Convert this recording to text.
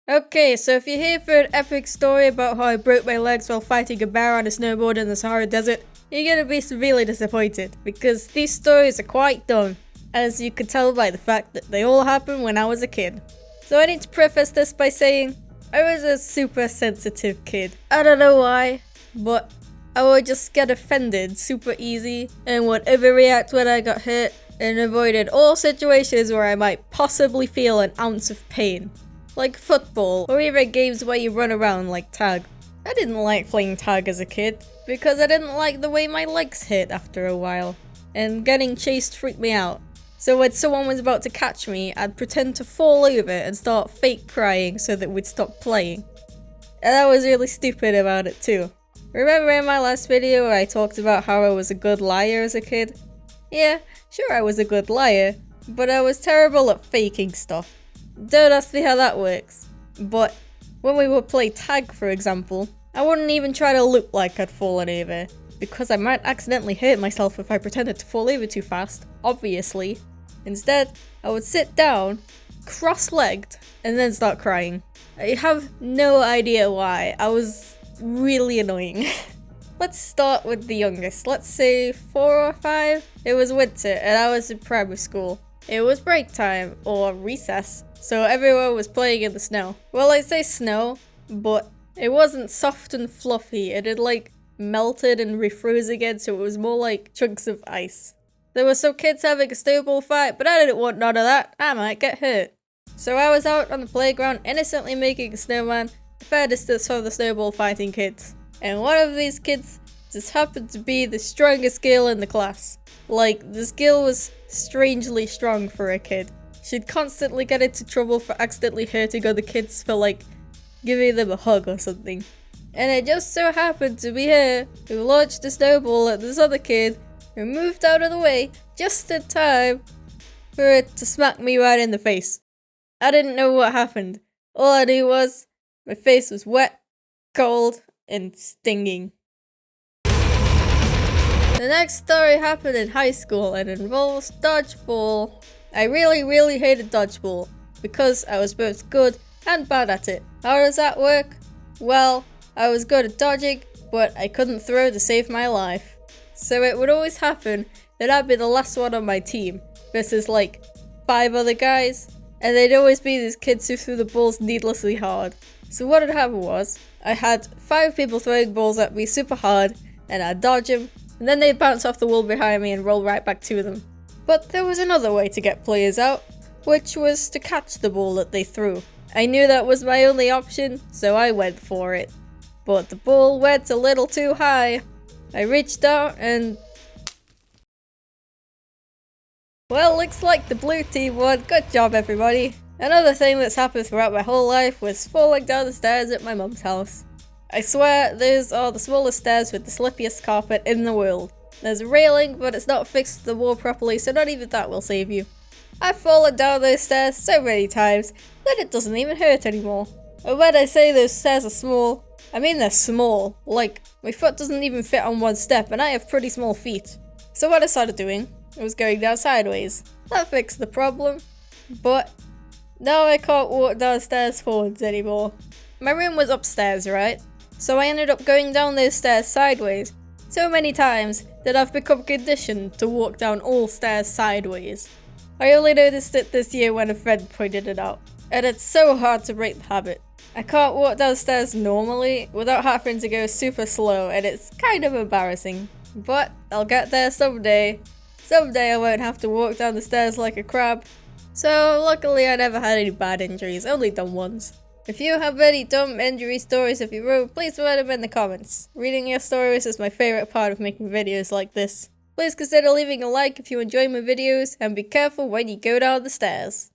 Okay, so if you're here for an epic story about how I broke my legs while fighting a bear on a snowboard in the Sahara Desert, you're gonna be severely disappointed, because these stories are quite dumb, as you could tell by the fact that they all happened when I was a kid. So I need to preface this by saying, I was a super sensitive kid. I don't know why, but I would just get offended super easy and would overreact when I got hurt and avoided all situations where I might possibly feel an ounce of pain. Like football, or even games where you run around like tag. I didn't like playing tag as a kid, because I didn't like the way my legs hurt after a while, and getting chased freaked me out. So when someone was about to catch me, I'd pretend to fall over and start fake crying so that we'd stop playing. And I was really stupid about it too. Remember in my last video where I talked about how I was a good liar as a kid? Yeah, sure I was a good liar, but I was terrible at faking stuff. Don't ask me how that works. But when we would play tag, for example, I wouldn't even try to look like I'd fallen over, because I might accidentally hurt myself if I pretended to fall over too fast, obviously. Instead, I would sit down, cross-legged, and then start crying. I have no idea why. I was really annoying. Let's start with the youngest. Let's say 4 or 5. It was winter and I was in primary school. It was break time, or recess, so everyone was playing in the snow. Well, I say snow, but it wasn't soft and fluffy. It had like melted and refroze again, so it was more like chunks of ice. There were some kids having a snowball fight, but I didn't want none of that. I might get hurt. So I was out on the playground innocently making a snowman, a fair distance from the snowball fighting kids. And one of these kids just happened to be the strongest girl in the class. Like, this girl was strangely strong for a kid. She'd constantly get into trouble for accidentally hurting other kids for like giving them a hug or something. And it just so happened to be her who launched a snowball at this other kid who moved out of the way just in time for it to smack me right in the face. I didn't know what happened. All I knew was my face was wet, cold, and stinging. The next story happened in high school and involves dodgeball. I really hated dodgeball because I was both good and bad at it. How does that work? Well, I was good at dodging, but I couldn't throw to save my life. So it would always happen that I'd be the last one on my team versus like 5 other guys, and they'd always be these kids who threw the balls needlessly hard. So what had happened was, I had 5 people throwing balls at me super hard, and I'd dodge them, and then they'd bounce off the wall behind me and roll right back to them. But there was another way to get players out, which was to catch the ball that they threw. I knew that was my only option, so I went for it. But the ball went a little too high. I reached out and... well, looks like the blue team won. Good job, everybody. Another thing that's happened throughout my whole life was falling down the stairs at my mum's house. I swear, those are the smallest stairs with the slippiest carpet in the world. There's a railing, but it's not fixed to the wall properly, so not even that will save you. I've fallen down those stairs so many times that it doesn't even hurt anymore. And when I say those stairs are small, I mean they're small. Like, my foot doesn't even fit on one step, and I have pretty small feet. So what I started doing was going down sideways. That fixed the problem, but now I can't walk downstairs forwards anymore. My room was upstairs, right? So I ended up going down those stairs sideways so many times that I've become conditioned to walk down all stairs sideways. I only noticed it this year when a friend pointed it out, and it's so hard to break the habit. I can't walk downstairs normally without having to go super slow, and it's kind of embarrassing. But I'll get there someday. Someday I won't have to walk down the stairs like a crab. So luckily I never had any bad injuries, only dumb ones. If you have any dumb injury stories of your own, please write them in the comments. Reading your stories is my favourite part of making videos like this. Please consider leaving a like if you enjoy my videos, and be careful when you go down the stairs.